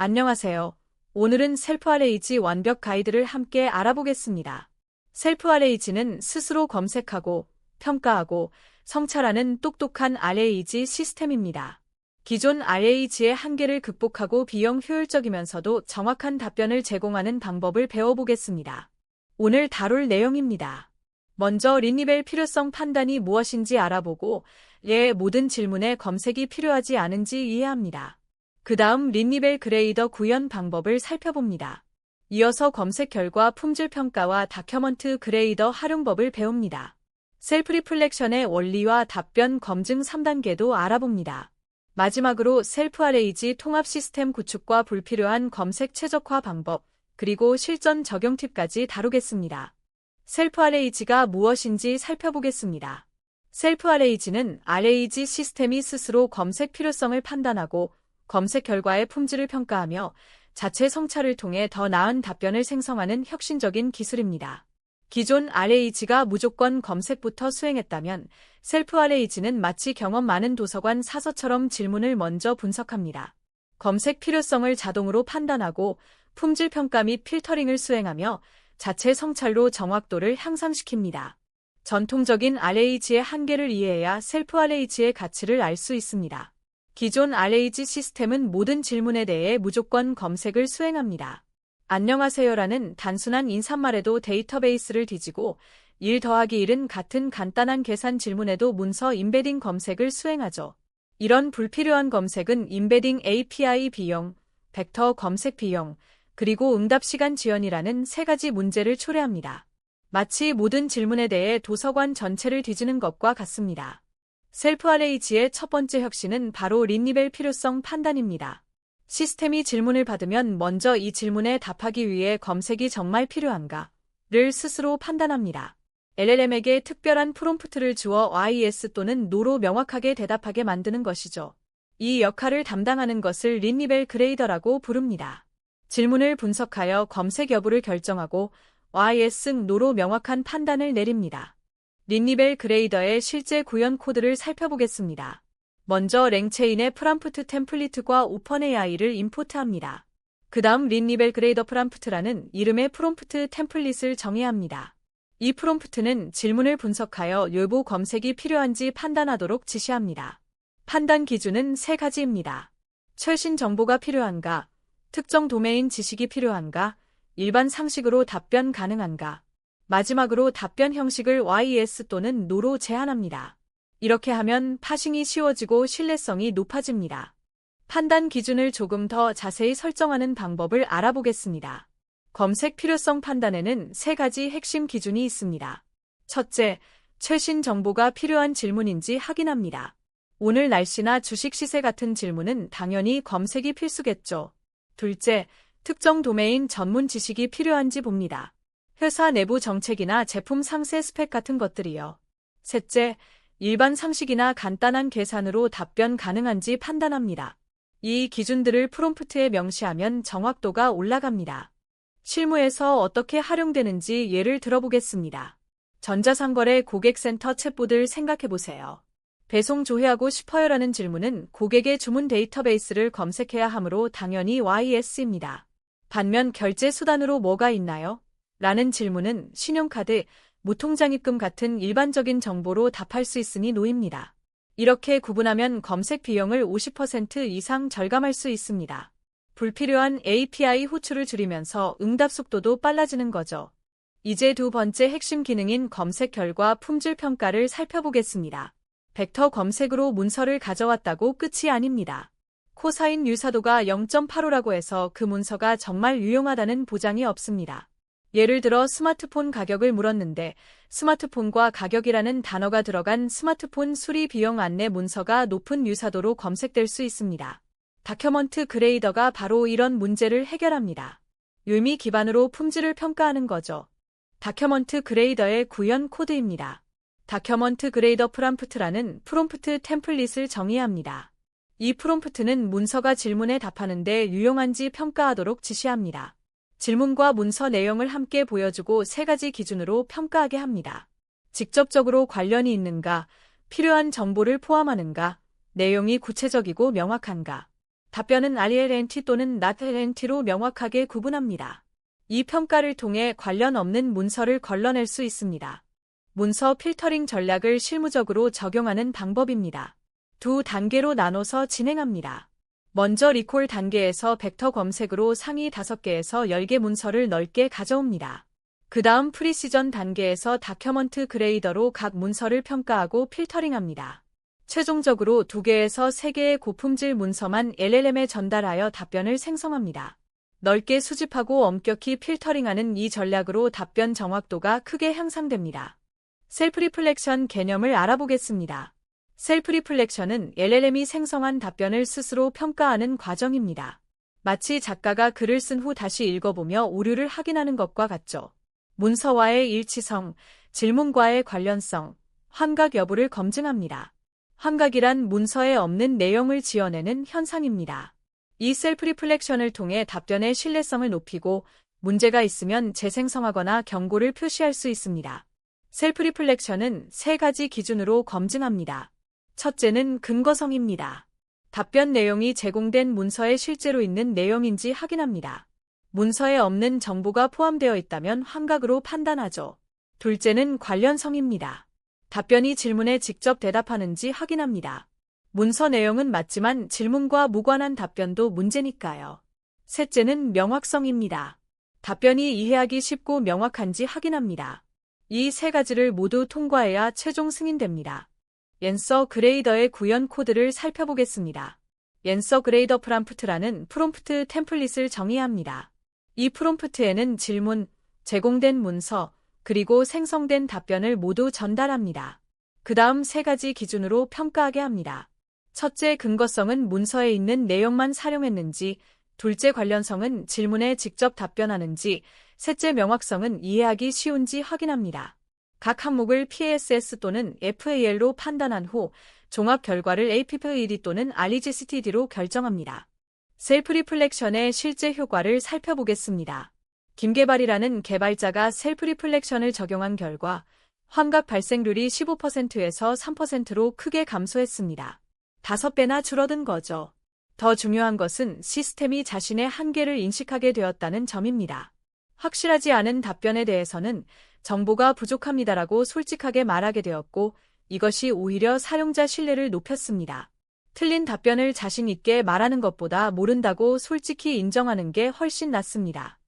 안녕하세요. 오늘은 셀프 RAG 완벽 가이드를 함께 알아보겠습니다. 셀프 RAG는 스스로 검색하고 평가하고 성찰하는 똑똑한 RAG 시스템입니다. 기존 RAG의 한계를 극복하고 비용 효율적이면서도 정확한 답변을 제공하는 방법을 배워보겠습니다. 오늘 다룰 내용입니다. 먼저 린니벨 필요성 판단이 무엇인지 알아보고 모든 질문에 검색이 필요하지 않은지 이해합니다. 그 다음 린니벨 그레이더 구현 방법을 살펴봅니다. 이어서 검색 결과 품질 평가와 다큐먼트 그레이더 활용법을 배웁니다. 셀프 리플렉션의 원리와 답변 검증 3단계도 알아봅니다. 마지막으로 셀프 RAG 통합 시스템 구축과 불필요한 검색 최적화 방법, 그리고 실전 적용 팁까지 다루겠습니다. 셀프 RAG가 무엇인지 살펴보겠습니다. 셀프 RAG는 RAG 시스템이 스스로 검색 필요성을 판단하고 검색 결과의 품질을 평가하며 자체 성찰을 통해 더 나은 답변을 생성하는 혁신적인 기술입니다. 기존 RAG가 무조건 검색부터 수행했다면 셀프 RAG는 마치 경험 많은 도서관 사서처럼 질문을 먼저 분석합니다. 검색 필요성을 자동으로 판단하고 품질 평가 및 필터링을 수행하며 자체 성찰로 정확도를 향상시킵니다. 전통적인 RAG의 한계를 이해해야 셀프 RAG의 가치를 알 수 있습니다. 기존 RAG 시스템은 모든 질문에 대해 무조건 검색을 수행합니다. 안녕하세요라는 단순한 인사말에도 데이터베이스를 뒤지고 1 더하기 1은 같은 간단한 계산 질문에도 문서 임베딩 검색을 수행하죠. 이런 불필요한 검색은 임베딩 API 비용, 벡터 검색 비용, 그리고 응답 시간 지연이라는 3가지 문제를 초래합니다. 마치 모든 질문에 대해 도서관 전체를 뒤지는 것과 같습니다. 셀프 RAG의 첫 번째 혁신은 바로 린니벨 필요성 판단입니다. 시스템이 질문을 받으면 먼저 이 질문에 답하기 위해 검색이 정말 필요한가를 스스로 판단합니다. LLM에게 특별한 프롬프트를 주어 YS 또는 NO로 명확하게 대답하게 만드는 것이죠. 이 역할을 담당하는 것을 린니벨 그레이더라고 부릅니다. 질문을 분석하여 검색 여부를 결정하고 YS, NO로 명확한 판단을 내립니다. 린니벨 그레이더의 실제 구현 코드를 살펴보겠습니다. 먼저 랭체인의 프롬프트 템플릿과 오픈AI를 임포트합니다. 그 다음 린니벨 그레이더 프롬프트라는 이름의 프롬프트 템플릿을 정의합니다. 이 프롬프트는 질문을 분석하여 외부 검색이 필요한지 판단하도록 지시합니다. 판단 기준은 3가지입니다. 최신 정보가 필요한가, 특정 도메인 지식이 필요한가, 일반 상식으로 답변 가능한가, 마지막으로 답변 형식을 YS 또는 NO로 제한합니다. 이렇게 하면 파싱이 쉬워지고 신뢰성이 높아집니다. 판단 기준을 조금 더 자세히 설정하는 방법을 알아보겠습니다. 검색 필요성 판단에는 3가지 핵심 기준이 있습니다. 첫째, 최신 정보가 필요한 질문인지 확인합니다. 오늘 날씨나 주식 시세 같은 질문은 당연히 검색이 필수겠죠. 둘째, 특정 도메인 전문 지식이 필요한지 봅니다. 회사 내부 정책이나 제품 상세 스펙 같은 것들이요. 셋째, 일반 상식이나 간단한 계산으로 답변 가능한지 판단합니다. 이 기준들을 프롬프트에 명시하면 정확도가 올라갑니다. 실무에서 어떻게 활용되는지 예를 들어보겠습니다. 전자상거래 고객센터 챗봇을 생각해보세요. 배송 조회하고 싶어요라는 질문은 고객의 주문 데이터베이스를 검색해야 하므로 당연히 YS입니다. 반면 결제 수단으로 뭐가 있나요? 라는 질문은 신용카드, 무통장입금 같은 일반적인 정보로 답할 수 있으니 노입니다. 이렇게 구분하면 검색 비용을 50% 이상 절감할 수 있습니다. 불필요한 API 호출을 줄이면서 응답 속도도 빨라지는 거죠. 이제 두 번째 핵심 기능인 검색 결과 품질 평가를 살펴보겠습니다. 벡터 검색으로 문서를 가져왔다고 끝이 아닙니다. 코사인 유사도가 0.85라고 해서 그 문서가 정말 유용하다는 보장이 없습니다. 예를 들어 스마트폰 가격을 물었는데 스마트폰과 가격이라는 단어가 들어간 스마트폰 수리 비용 안내 문서가 높은 유사도로 검색될 수 있습니다. 다큐먼트 그레이더가 바로 이런 문제를 해결합니다. 의미 기반으로 품질을 평가하는 거죠. 다큐먼트 그레이더의 구현 코드입니다. 다큐먼트 그레이더 프롬프트라는 프롬프트 템플릿을 정의합니다. 이 프롬프트는 문서가 질문에 답하는데 유용한지 평가하도록 지시합니다. 질문과 문서 내용을 함께 보여주고 3가지 기준으로 평가하게 합니다. 직접적으로 관련이 있는가, 필요한 정보를 포함하는가, 내용이 구체적이고 명확한가. 답변은 RLNT 또는 NOT-LNT로 명확하게 구분합니다. 이 평가를 통해 관련 없는 문서를 걸러낼 수 있습니다. 문서 필터링 전략을 실무적으로 적용하는 방법입니다. 두 단계로 나눠서 진행합니다. 먼저 리콜 단계에서 벡터 검색으로 상위 5개에서 10개 문서를 넓게 가져옵니다. 그 다음 프리시전 단계에서 다큐먼트 그레이더로 각 문서를 평가하고 필터링합니다. 최종적으로 2개에서 3개의 고품질 문서만 LLM에 전달하여 답변을 생성합니다. 넓게 수집하고 엄격히 필터링하는 이 전략으로 답변 정확도가 크게 향상됩니다. 셀프 리플렉션 개념을 알아보겠습니다. 셀프 리플렉션은 LLM이 생성한 답변을 스스로 평가하는 과정입니다. 마치 작가가 글을 쓴 후 다시 읽어보며 오류를 확인하는 것과 같죠. 문서와의 일치성, 질문과의 관련성, 환각 여부를 검증합니다. 환각이란 문서에 없는 내용을 지어내는 현상입니다. 이 셀프 리플렉션을 통해 답변의 신뢰성을 높이고 문제가 있으면 재생성하거나 경고를 표시할 수 있습니다. 셀프 리플렉션은 3가지 기준으로 검증합니다. 첫째는 근거성입니다. 답변 내용이 제공된 문서에 실제로 있는 내용인지 확인합니다. 문서에 없는 정보가 포함되어 있다면 환각으로 판단하죠. 둘째는 관련성입니다. 답변이 질문에 직접 대답하는지 확인합니다. 문서 내용은 맞지만 질문과 무관한 답변도 문제니까요. 셋째는 명확성입니다. 답변이 이해하기 쉽고 명확한지 확인합니다. 이 3가지를 모두 통과해야 최종 승인됩니다. 앤서 그레이더의 구현 코드를 살펴보겠습니다. 앤서 그레이더 프롬프트라는 프롬프트 템플릿을 정의합니다. 이 프롬프트에는 질문, 제공된 문서, 그리고 생성된 답변을 모두 전달합니다. 그 다음 3가지 기준으로 평가하게 합니다. 첫째, 근거성은 문서에 있는 내용만 사용했는지, 둘째, 관련성은 질문에 직접 답변하는지, 셋째, 명확성은 이해하기 쉬운지 확인합니다. 각 항목을 PASS 또는 FAL로 판단한 후 종합 결과를 APPED 또는 REGCTD로 결정합니다. 셀프 리플렉션의 실제 효과를 살펴보겠습니다. 김개발이라는 개발자가 셀프 리플렉션을 적용한 결과 환각 발생률이 15%에서 3%로 크게 감소했습니다. 5배나 줄어든 거죠. 더 중요한 것은 시스템이 자신의 한계를 인식하게 되었다는 점입니다. 확실하지 않은 답변에 대해서는 정보가 부족합니다라고 솔직하게 말하게 되었고 이것이 오히려 사용자 신뢰를 높였습니다. 틀린 답변을 자신 있게 말하는 것보다 모른다고 솔직히 인정하는 게 훨씬 낫습니다.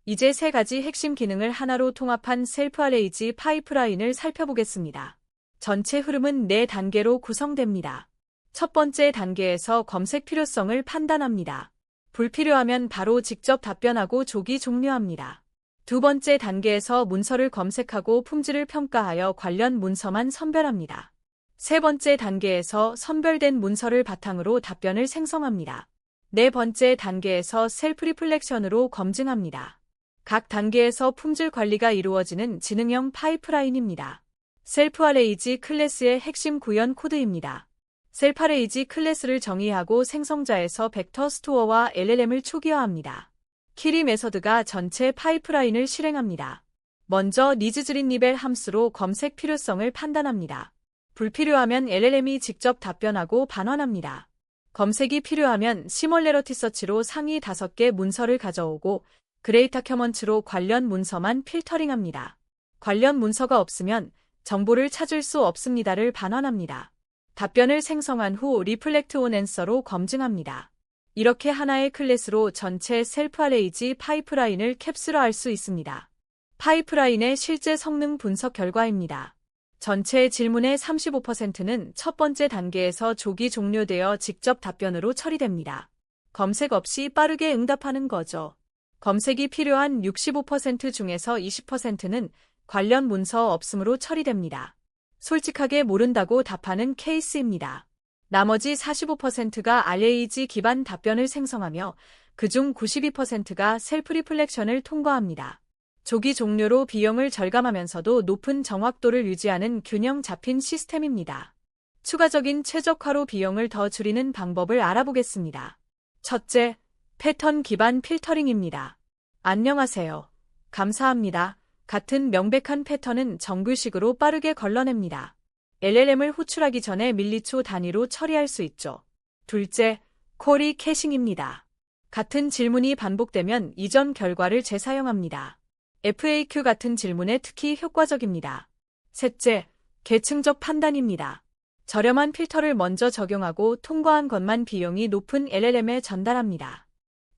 이제 3가지 핵심 기능을 하나로 통합한 셀프 RAG 파이프라인을 살펴보겠습니다. 전체 흐름은 4단계로 구성됩니다. 첫 번째 단계에서 검색 필요성을 판단합니다. 불필요하면 바로 직접 답변하고 조기 종료합니다. 두 번째 단계에서 문서를 검색하고 품질을 평가하여 관련 문서만 선별합니다. 세 번째 단계에서 선별된 문서를 바탕으로 답변을 생성합니다. 네 번째 단계에서 셀프 리플렉션으로 검증합니다. 각 단계에서 품질 관리가 이루어지는 지능형 파이프라인입니다. 셀프 RAG 클래스의 핵심 구현 코드입니다. 셀프 RAG 클래스를 정의하고 생성자에서 벡터 스토어와 LLM을 초기화합니다. 키리 메서드가 전체 파이프라인을 실행합니다. 먼저 니즈즈린 리벨 함수로 검색 필요성을 판단합니다. 불필요하면 LLM이 직접 답변하고 반환합니다. 검색이 필요하면 시멀레러티 서치로 상위 5개 문서를 가져오고 그레이타큐먼츠로 관련 문서만 필터링합니다. 관련 문서가 없으면 정보를 찾을 수 없습니다를 반환합니다. 답변을 생성한 후 리플렉트 온 앤서로 검증합니다. 이렇게 하나의 클래스로 전체 셀프 RAG 파이프라인을 캡슐화할 수 있습니다. 파이프라인의 실제 성능 분석 결과입니다. 전체 질문의 35%는 첫 번째 단계에서 조기 종료되어 직접 답변으로 처리됩니다. 검색 없이 빠르게 응답하는 거죠. 검색이 필요한 65% 중에서 20%는 관련 문서 없음으로 처리됩니다. 솔직하게 모른다고 답하는 케이스입니다. 나머지 45%가 RAG 기반 답변을 생성하며 그중 92%가 셀프 리플렉션을 통과합니다. 조기 종료로 비용을 절감하면서도 높은 정확도를 유지하는 균형 잡힌 시스템입니다. 추가적인 최적화로 비용을 더 줄이는 방법을 알아보겠습니다. 첫째, 패턴 기반 필터링입니다. 안녕하세요. 감사합니다. 같은 명백한 패턴은 정규식으로 빠르게 걸러냅니다. LLM을 호출하기 전에 밀리초 단위로 처리할 수 있죠. 둘째, 쿼리 캐싱입니다. 같은 질문이 반복되면 이전 결과를 재사용합니다. FAQ 같은 질문에 특히 효과적입니다. 셋째, 계층적 판단입니다. 저렴한 필터를 먼저 적용하고 통과한 것만 비용이 높은 LLM에 전달합니다.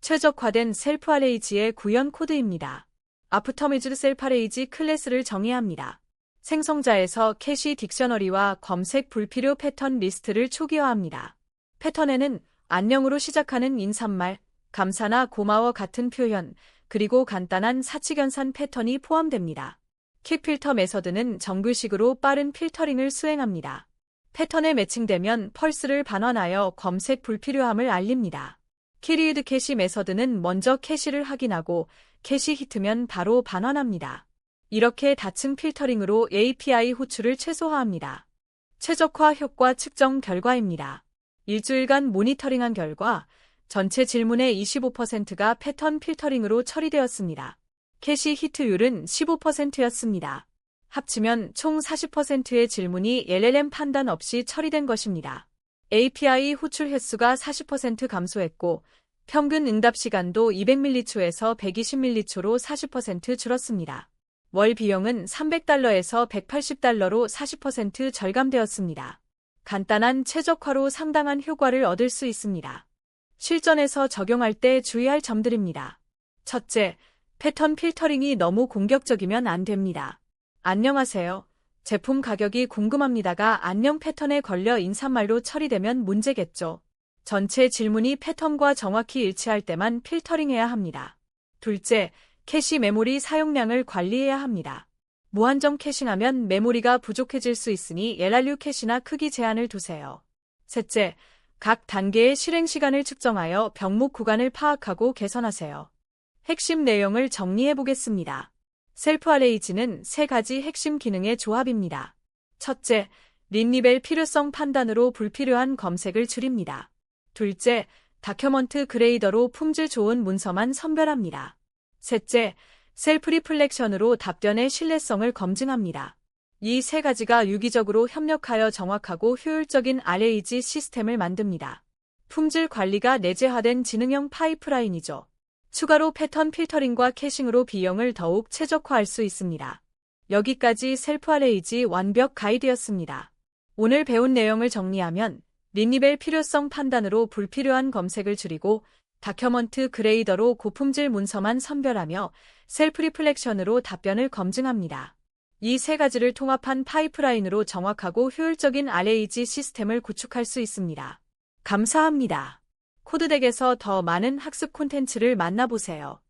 최적화된 셀프 RAG의 구현 코드입니다. 아프터미즈드 셀프 RAG 클래스를 정의해야 합니다. 생성자에서 캐시 딕셔너리와 검색 불필요 패턴 리스트를 초기화합니다. 패턴에는 안녕으로 시작하는 인사말, 감사나 고마워 같은 표현, 그리고 간단한 사칙연산 패턴이 포함됩니다. 킥필터 메서드는 정글식으로 빠른 필터링을 수행합니다. 패턴에 매칭되면 펄스를 반환하여 검색 불필요함을 알립니다. 키리드 캐시 메서드는 먼저 캐시를 확인하고 캐시 히트면 바로 반환합니다. 이렇게 다층 필터링으로 API 호출을 최소화합니다. 최적화 효과 측정 결과입니다. 일주일간 모니터링한 결과 전체 질문의 25%가 패턴 필터링으로 처리되었습니다. 캐시 히트율은 15%였습니다. 합치면 총 40%의 질문이 LLM 판단 없이 처리된 것입니다. API 호출 횟수가 40% 감소했고 평균 응답 시간도 200m초에서 120m초로 40% 줄었습니다. 월 비용은 $300에서 $180로 40% 절감되었습니다. 간단한 최적화로 상당한 효과를 얻을 수 있습니다. 실전에서 적용할 때 주의할 점들입니다. 첫째, 패턴 필터링이 너무 공격적이면 안 됩니다. 안녕하세요. 제품 가격이 궁금합니다가 안녕 패턴에 걸려 인사말로 처리되면 문제겠죠. 전체 질문이 패턴과 정확히 일치할 때만 필터링해야 합니다. 둘째, 캐시 메모리 사용량을 관리해야 합니다. 무한정 캐싱하면 메모리가 부족해질 수 있으니 LRU 캐시나 크기 제한을 두세요. 셋째, 각 단계의 실행 시간을 측정하여 병목 구간을 파악하고 개선하세요. 핵심 내용을 정리해 보겠습니다. 셀프 RAG는 세 가지 핵심 기능의 조합입니다. 첫째, 린니벨 필요성 판단으로 불필요한 검색을 줄입니다. 둘째, 다큐먼트 그레이더로 품질 좋은 문서만 선별합니다. 셋째, 셀프 리플렉션으로 답변의 신뢰성을 검증합니다. 이 세 가지가 유기적으로 협력하여 정확하고 효율적인 RAG 시스템을 만듭니다. 품질 관리가 내재화된 지능형 파이프라인이죠. 추가로 패턴 필터링과 캐싱으로 비용을 더욱 최적화할 수 있습니다. 여기까지 셀프 RAG 완벽 가이드였습니다. 오늘 배운 내용을 정리하면 린니벨 필요성 판단으로 불필요한 검색을 줄이고 다큐먼트 그레이더로 고품질 문서만 선별하며 셀프 리플렉션으로 답변을 검증합니다. 이 세 가지를 통합한 파이프라인으로 정확하고 효율적인 RAG 시스템을 구축할 수 있습니다. 감사합니다. 코드덱에서 더 많은 학습 콘텐츠를 만나보세요.